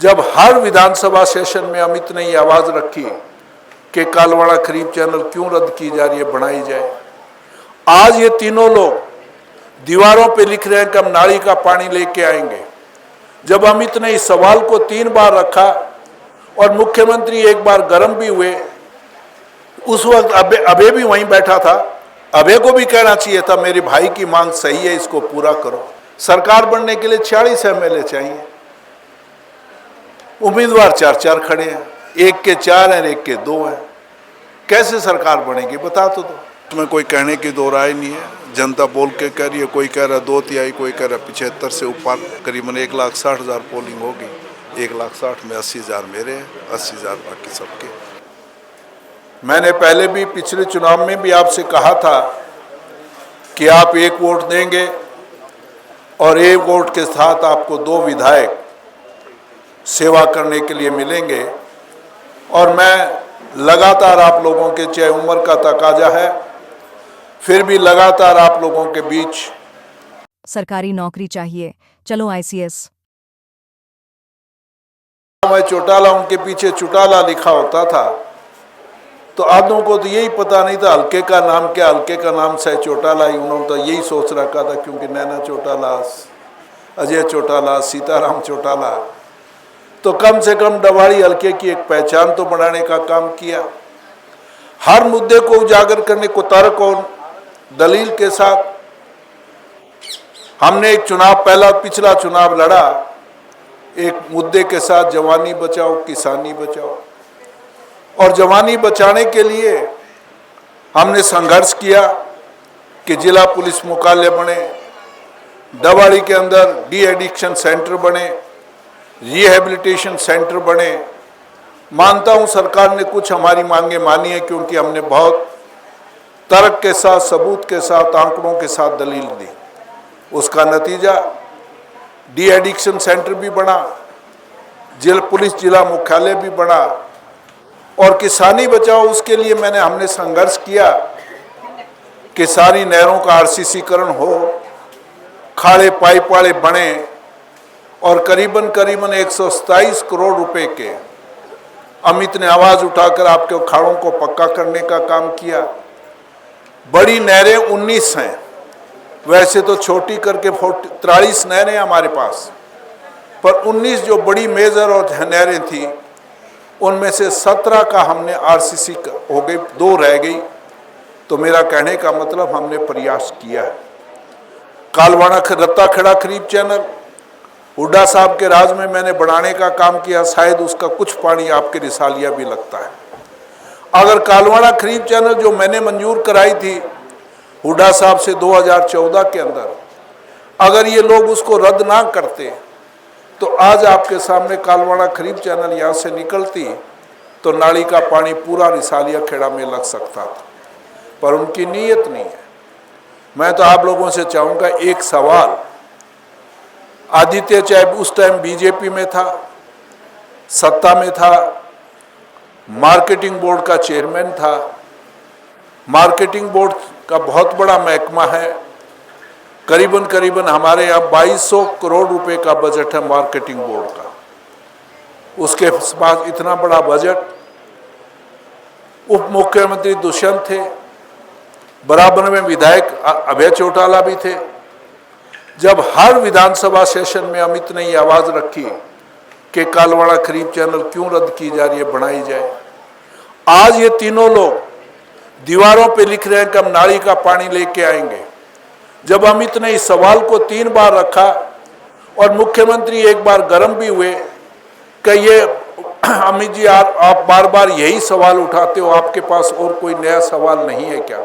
जब हर विधानसभा सेशन में अमित ने ये आवाज रखी कि कालवाड़ा खरीफ चैनल क्यों रद्द की जा रही है, बनाई जाए। आज ये तीनों लोग दीवारों पे लिख रहे हैं कि हम नाली का पानी लेके आएंगे। जब अमित ने इस सवाल को 3 बार रखा और मुख्यमंत्री एक बार गर्म भी हुए, उस वक्त अभय भी वहीं बैठा था। अभय को भी कहना चाहिए था मेरे भाई की मांग सही है, इसको पूरा करो। सरकार बनने के लिए 46 MLA चाहिए, उम्मीदवार 4-4 खड़े हैं, एक के 4 हैं, एक के 2 हैं। कैसे सरकार बनेगी बता तो दो। इसमें कोई कहने की दो राय नहीं है। जनता बोल के कह रही है, कोई कह रहा 2/3, कोई कह रहा 75 से ऊपर, करीबन 1,60,000 पोलिंग होगी। 1,60,000 में 80,000 मेरे हैं, 80,000 बाकी सबके। मैंने पहले भी पिछले चुनाव में भी आपसे कहा था कि आप 1 वोट देंगे और 1 वोट के साथ आपको 2 विधायक सेवा करने के लिए मिलेंगे। और मैं लगातार आप लोगों के, चाहे उम्र का तकाजा है, फिर भी लगातार आप लोगों के बीच। सरकारी नौकरी चाहिए, चलो ICS। मैं चौटाला, उनके पीछे चौटाला लिखा होता था, तो आदों को तो यही पता नहीं था हल्के का नाम क्या। हल्के का नाम से चौटाला ही, उन्होंने तो यही सोच रखा था, क्योंकि नैना चौटाला, अजय चौटाला, सीताराम चौटाला, तो कम से कम डवाड़ी हल्के की एक पहचान तो बनाने का काम किया। हर मुद्दे को उजागर करने को तर्क और दलील के साथ हमने एक चुनाव, पिछला चुनाव लड़ा एक मुद्दे के साथ, जवानी बचाओ किसानी बचाओ। और जवानी बचाने के लिए हमने संघर्ष किया कि जिला पुलिस मुख्यालय बने, डवाड़ी के अंदर डी एडिक्शन सेंटर बने, रिहेबिलिटेशन सेंटर बने। मानता हूं सरकार ने कुछ हमारी मांगे मानी है, क्योंकि हमने बहुत तर्क के साथ, सबूत के साथ, आंकड़ों के साथ दलील दी। उसका नतीजा डी एडिक्शन सेंटर भी बना, पुलिस जिला मुख्यालय भी बना। और किसानी बचाओ, उसके लिए हमने संघर्ष किया कि सारी नहरों का RCCकरण हो, खाड़े पाइप वाले बने, और करीबन 127 करोड़ रुपए के अमित ने आवाज उठाकर आपके खाड़ों को पक्का करने का काम किया। बड़ी नहरें 19 हैं, वैसे तो छोटी करके 43 नहरें हमारे पास, पर 19 जो बड़ी मेजर और नहरें थी, उनमें से 17 का हमने RCC हो गई, 2 रह गई। तो मेरा कहने का मतलब हमने प्रयास किया है। कालवाड़ा रत्ता खेड़ा खरीफ चैनल हुड्डा साहब के राज में मैंने बनाने का काम किया, शायद उसका कुछ पानी आपके रिसालिया भी लगता है। अगर कालवाड़ा खरीफ चैनल जो मैंने मंजूर कराई थी हुड्डा साहब से 2014 के अंदर, अगर ये लोग उसको रद्द ना करते, तो आज आपके सामने कालवाड़ा खरीफ चैनल यहाँ से निकलती तो नाली का पानी पूरा रिसालिया खेड़ा में लग सकता था, पर उनकी नीयत नहीं है। मैं तो आप लोगों से चाहूँगा, एक सवाल, आदित्य चाहे उस टाइम बीजेपी में था, सत्ता में था, मार्केटिंग बोर्ड का चेयरमैन था। मार्केटिंग बोर्ड का बहुत बड़ा महकमा है, करीबन हमारे यहाँ 2200 करोड़ रुपए का बजट है मार्केटिंग बोर्ड का। उसके पास इतना बड़ा बजट। उप मुख्यमंत्री दुष्यंत थे, बराबर में विधायक अभय चौटाला भी थे। जब हर विधानसभा सेशन में अमित ने ये आवाज रखी कि कालवाड़ा खरीफ चैनल क्यों रद्द की जा रही है, बनाई जाए। आज ये तीनों लोग दीवारों पे लिख रहे हैं कि हम नाली का पानी लेके आएंगे। जब अमित ने इस सवाल को 3 बार रखा और मुख्यमंत्री एक बार गर्म भी हुए कि ये अमित जी आप बार बार यही सवाल उठाते हो, आपके पास और कोई नया सवाल नहीं है क्या?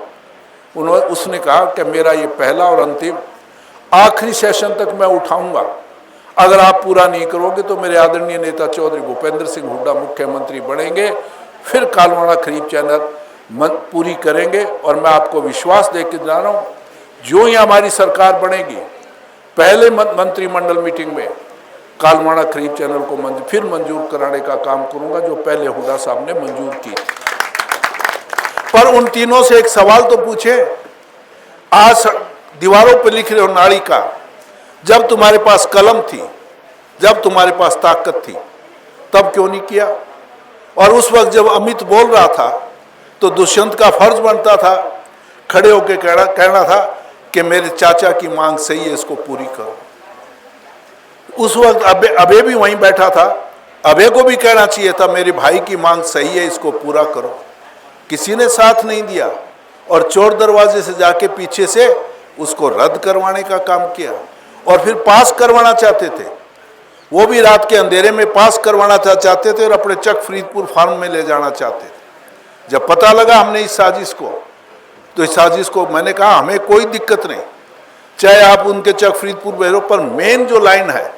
उसने कहा कि मेरा ये पहला और अंतिम, आखिरी सेशन तक मैं उठाऊंगा। अगर आप पूरा नहीं करोगे तो मेरे आदरणीय नेता चौधरी भूपेंद्र सिंह हुड्डा मुख्यमंत्री बनेंगे, फिर कालवाड़ा खरीफ चैनल पूरी करेंगे। और मैं आपको विश्वास दे के जा रहा हूँ, जो ही हमारी सरकार बनेगी, पहले मंत्रिमंडल मीटिंग में कालवाड़ा खरीफ चैनल को फिर मंजूर कराने का काम करूंगा, जो पहले हुड्डा साहब ने मंजूर की। पर उन तीनों से एक सवाल तो पूछे, आज दीवारों पर लिख रहे हो नाली का, जब तुम्हारे पास कलम थी, जब तुम्हारे पास ताकत थी, तब क्यों नहीं किया? और उस वक्त जब अमित बोल रहा था तो दुष्यंत का फर्ज बनता था खड़े होकर कहना था कि मेरे चाचा की मांग सही है, इसको पूरी करो। उस वक्त अबे भी वहीं बैठा था, अबे को भी कहना चाहिए था मेरे भाई की मांग सही है, इसको पूरा करो। किसी ने साथ नहीं दिया और चोर दरवाजे से जाके पीछे से उसको रद्द करवाने का काम किया और फिर पास करवाना चाहते थे, वो भी रात के अंधेरे में पास करवाना चाहते थे और अपने चक फरीदपुर फार्म में ले जाना चाहते थे। जब पता लगा हमने इस साजिश को, तो इस साजिश को मैंने कहा हमें कोई दिक्कत नहीं, चाहे आप उनके चक फरीदपुर भेजो, पर मेन जो लाइन है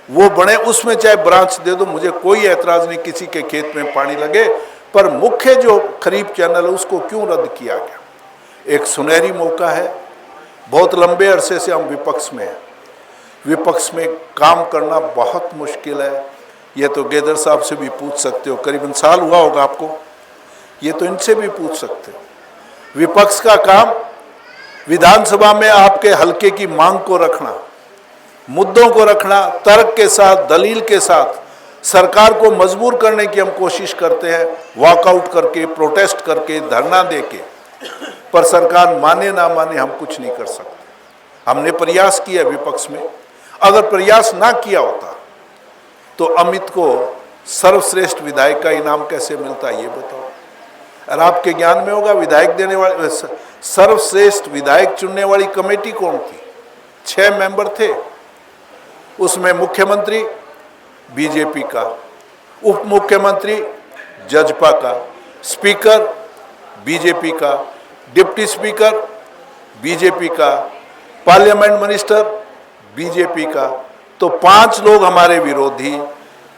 वो बने, उसमें चाहे ब्रांच दे दो, मुझे कोई ऐतराज नहीं किसी के खेत में पानी लगे, पर मुख्य जो खरीफ चैनल है उसको क्यों रद्द किया गया? एक सुनहरी मौका है, बहुत लंबे अरसे से हम विपक्ष में हैं, विपक्ष में काम करना बहुत मुश्किल है। ये तो गेदर साहब से भी पूछ सकते हो, करीबन साल हुआ होगा आपको, ये तो इनसे भी पूछ सकते हो। विपक्ष का काम विधानसभा में आपके हलके की मांग को रखना, मुद्दों को रखना, तर्क के साथ, दलील के साथ सरकार को मजबूर करने की हम कोशिश करते हैं, वॉकआउट करके, प्रोटेस्ट करके, धरना देके, पर सरकार माने ना माने हम कुछ नहीं कर सकते। हमने प्रयास किया विपक्ष में, अगर प्रयास ना किया होता तो अमित को सर्वश्रेष्ठ विधायक का इनाम कैसे मिलता ये बताओ। और आपके ज्ञान में होगा विधायक देने वाले, सर्वश्रेष्ठ विधायक चुनने वाली कमेटी कौन थी? 6 मेंबर थे, उसमें मुख्यमंत्री बीजेपी का, उप मुख्यमंत्री जजपा का, स्पीकर बीजेपी का, डिप्टी स्पीकर बीजेपी का, पार्लियामेंट मिनिस्टर बीजेपी का, तो 5 लोग हमारे विरोधी,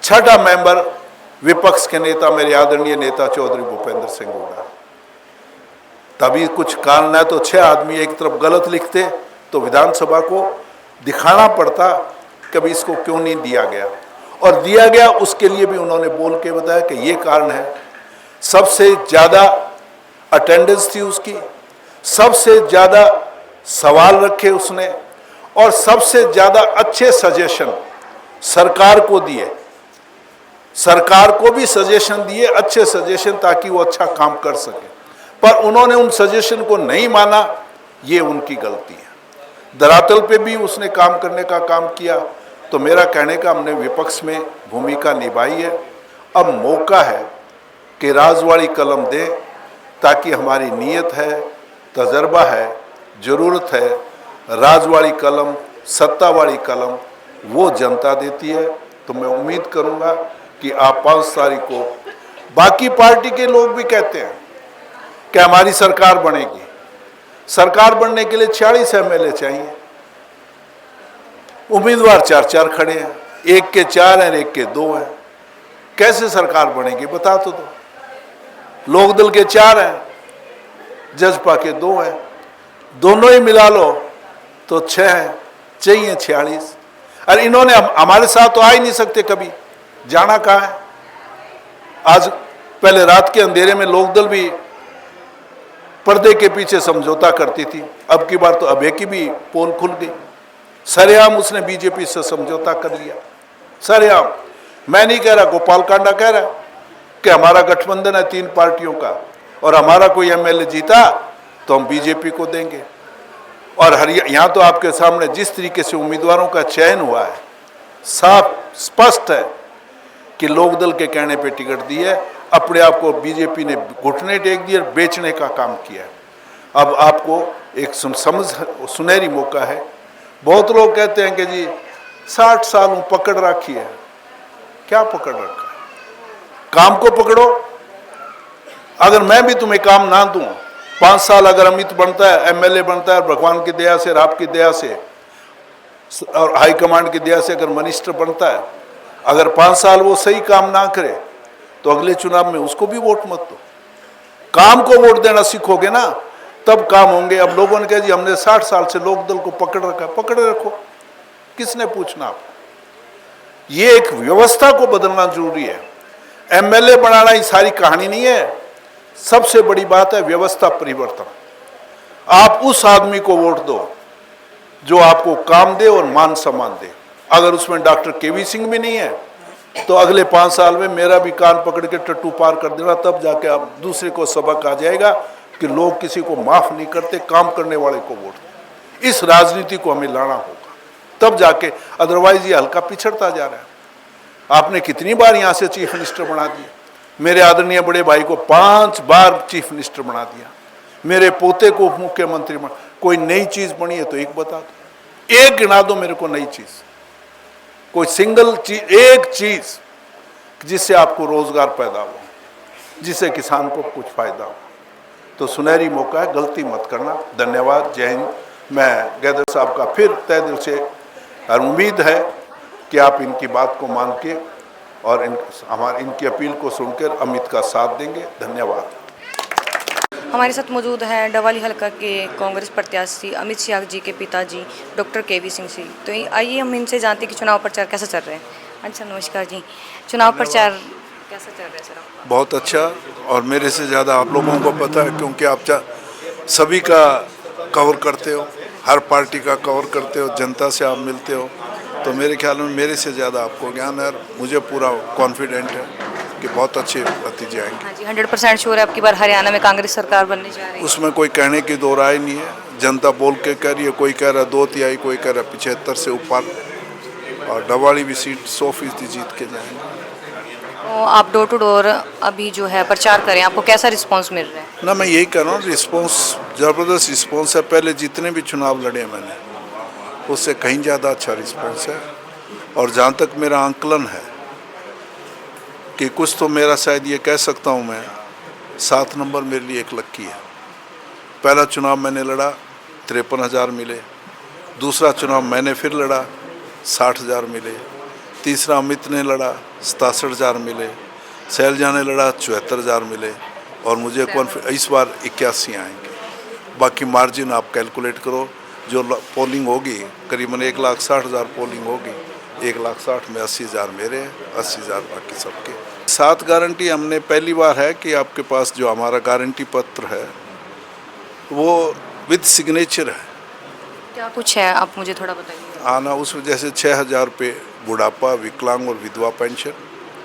6ठा मेंबर विपक्ष के नेता मेरे आदरणीय नेता चौधरी भूपेंद्र सिंह हुड्डा। तभी कुछ कारण है तो 6 आदमी एक तरफ गलत लिखते तो विधानसभा को दिखाना पड़ता कभी इसको क्यों नहीं दिया गया, और दिया गया उसके लिए भी उन्होंने बोल के बताया कि ये कारण है। सबसे ज़्यादा अटेंडेंस थी उसकी, सबसे ज़्यादा सवाल रखे उसने, और सबसे ज़्यादा अच्छे सजेशन सरकार को दिए, सरकार को भी सजेशन दिए, अच्छे सजेशन, ताकि वो अच्छा काम कर सके। पर उन्होंने उन सजेशन को नहीं माना, ये उनकी गलती है। धरातल पे भी उसने काम करने का काम किया। तो मेरा कहने का, हमने विपक्ष में भूमिका निभाई है, अब मौका है कि राजवाड़ी कलम दे, ताकि हमारी नीयत है, तजर्बा है, ज़रूरत है। राजवाड़ी कलम, सत्तावाड़ी कलम वो जनता देती है। तो मैं उम्मीद करूंगा कि आप 5 तारीख को, बाकी पार्टी के लोग भी कहते हैं कि हमारी सरकार बनेगी, सरकार बनने के लिए 46 एमएलए चाहिए, उम्मीदवार 4-4 खड़े हैं, एक के 4 हैं, एक के 2 हैं, कैसे सरकार बनेगी बता तो दो। लोकदल के 4 हैं, जजपा के 2 हैं, दोनों ही मिला लो तो 6 हैं, चाहिए 46। अरे इन्होंने हमारे साथ तो आ ही नहीं सकते, कभी जाना कहाँ है। आज पहले रात के अंधेरे में लोकदल भी पर्दे के पीछे समझौता करती थी, अब की बार तो अबे की भी पोल खुल गई, सरेआम उसने बीजेपी से समझौता कर लिया, सरेआम। मैं नहीं कह रहा, गोपाल कांडा कह रहा कि हमारा गठबंधन है 3 पार्टियों का, और हमारा कोई एमएलए जीता तो हम बीजेपी को देंगे। और यहाँ तो आपके सामने जिस तरीके से उम्मीदवारों का चयन हुआ है, साफ स्पष्ट है कि लोकदल के कहने पे टिकट दी है, अपने आप को बीजेपी ने घुटने टेक दिए, बेचने का काम किया है। अब आपको एक सुनहरी मौका है। बहुत लोग कहते हैं कि जी 60 साल पकड़ रखी है, क्या पकड़ रखा है? काम को पकड़ो। अगर मैं भी तुम्हें काम ना दूं, 5 साल अगर अमित बनता है, एमएलए बनता है, भगवान की दया से, आपकी दया से और हाईकमांड की दया से अगर मिनिस्टर बनता है, अगर 5 साल वो सही काम ना करे तो अगले चुनाव में उसको भी वोट मत दो। काम को वोट देना सीखोगे ना, तब काम होंगे। अब लोगों ने कहा जी हमने 60 साल से लोकदल को पकड़ रखा, पकड़े रखो, किसने पूछना आप? ये एक व्यवस्था को बदलना जरूरी है। एमएलए बनाना ही सारी कहानी नहीं है, सबसे बड़ी बात है व्यवस्था परिवर्तन। आप उस आदमी को वोट दो जो आपको काम दे और मान सम्मान दे। अगर उसमें डॉक्टर केवी सिंह भी नहीं है तो अगले 5 साल में मेरा भी कान पकड़ के टट्टू पार कर देना, तब जाके आप दूसरे को सबक आ जाएगा कि लोग किसी को माफ नहीं करते, काम करने वाले को वोट देते। इस राजनीति को हमें लाना होगा, तब जाके, अदरवाइज ये हल्का पिछड़ता जा रहा है। आपने कितनी बार यहाँ से चीफ मिनिस्टर बना दिया, मेरे आदरणीय बड़े भाई को 5 बार चीफ मिनिस्टर बना दिया, मेरे पोते को उप मुख्यमंत्री बना। कोई नई चीज बनी है तो एक बता दो, एक गिना दो मेरे को नई चीज, कोई सिंगल चीज, एक चीज जिससे आपको रोजगार पैदा हो, जिससे किसान को कुछ फायदा हो। तो सुनहरी मौका है, गलती मत करना। धन्यवाद, जय हिंद। मैं गैदर साहब का फिर तहे दिल से और उम्मीद है कि आप इनकी बात को मान के और इनकी अपील को सुनकर अमित का साथ देंगे। धन्यवाद। हमारे साथ मौजूद हैं डवाली हलका के कांग्रेस प्रत्याशी अमित शाह जी के पिताजी डॉक्टर केवी सिंह जी। तो आइए हम इनसे जानते हैं कि चुनाव प्रचार कैसा चल रहा है। अच्छा, नमस्कार जी। चुनाव प्रचार कैसा चल रहा है सर आपका? बहुत अच्छा, और मेरे से ज़्यादा आप लोगों को पता है, क्योंकि आप सभी का कवर करते हो, हर पार्टी का कवर करते हो, जनता से आप मिलते हो, तो मेरे ख्याल में मेरे से ज़्यादा आपको ज्ञान है। और मुझे पूरा कॉन्फिडेंट है कि बहुत अच्छे नतीजे आएंगे। हाँ जी, 100% श्योर है आपकी बार हरियाणा में कांग्रेस सरकार बनने जा रही है? उसमें कोई कहने की दो राय नहीं है, जनता बोल के कह रही है। कोई कह रहा 2/3, कोई कह रहा 75 से ऊपर, और डवाली भी सीट 100% जीत के जाएंगे। तो आप डोर टू डोर अभी जो है प्रचार करें, आपको कैसा रिस्पॉन्स मिल रहा है? ना, मैं यही कह रहा हूँ, रिस्पॉन्स ज़बरदस्त रिस्पॉन्स है। पहले जितने भी चुनाव लड़े मैंने, उससे कहीं ज़्यादा अच्छा रिस्पॉन्स है। और जहाँ तक मेरा आंकलन है कि कुछ तो मेरा शायद ये कह सकता हूँ मैं, 7 नंबर मेरे लिए एक लक्की है। पहला चुनाव मैंने लड़ा, 53,000 मिले। दूसरा चुनाव मैंने फिर लड़ा, 60,000 मिले। तीसरा अमित ने लड़ा, 67,000 मिले। शैलजा ने लड़ा, 74,000 मिले। और मुझे इस बार 81 आएंगे। बाकी मार्जिन आप कैलकुलेट करो, जो पोलिंग होगी करीबन 1,60,000 पोलिंग होगी, 1,60,000 में 80,000 मेरे हैं, 80,000 बाकी सबके। 7 गारंटी हमने पहली बार है कि आपके पास जो हमारा गारंटी पत्र है वो विद सिग्नेचर है। क्या कुछ है, आप मुझे थोड़ा बताइए। आना उसमें जैसे 6,000 रुपये बुढ़ापा, विकलांग और विधवा पेंशन,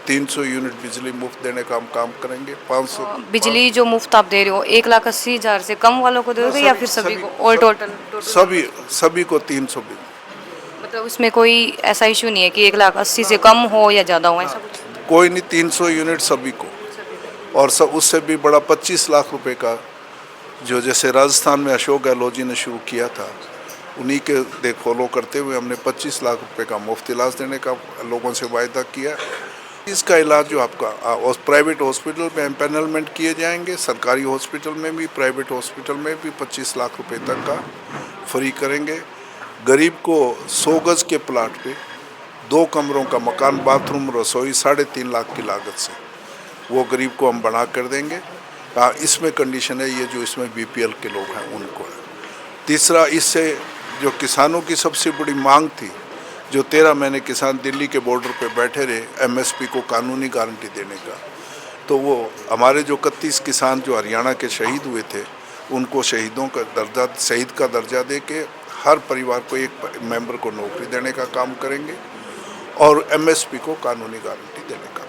300 यूनिट बिजली मुफ्त देने का हम काम करेंगे। 500 बिजली जो मुफ्त आप दे रहे हो, 1,80,000 से कम वालों को दोगे या फिर सभी को? ऑल टोटल सभी को 300 बिल। मतलब उसमें कोई ऐसा इशू नहीं है कि 1,80,000 से कम हो या ज़्यादा हो, ऐसा कुछ? कोई नहीं, 300 यूनिट सभी को। और सब उससे भी बड़ा 25 लाख रुपए का, जो जैसे राजस्थान में अशोक गहलोत जी ने शुरू किया था, उन्हीं के फॉलो करते हुए हमने 25 लाख रुपए का मुफ्त इलाज देने का लोगों से वायदा किया। इसका इलाज जो आपका प्राइवेट हॉस्पिटल में एम्पैनलमेंट किए जाएंगे, सरकारी हॉस्पिटल में भी, प्राइवेट हॉस्पिटल में भी 25 लाख रुपए तक का फ्री करेंगे। गरीब को 100 गज के प्लाट पे 2 कमरों का मकान, बाथरूम, रसोई 3.5 लाख की लागत से वो गरीब को हम बना कर देंगे। इसमें कंडीशन है ये जो इसमें बीपीएल के लोग हैं उनको है। तीसरा, इससे जो किसानों की सबसे बड़ी मांग थी, जो 13 महीने किसान दिल्ली के बॉर्डर पे बैठे रहे एमएसपी को कानूनी गारंटी देने का, तो वो हमारे जो 31 किसान जो हरियाणा के शहीद हुए थे, उनको शहीदों का दर्जा, शहीद का दर्जा दे के हर परिवार को एक मेंबर को नौकरी देने का काम करेंगे और एमएसपी को कानूनी गारंटी देने का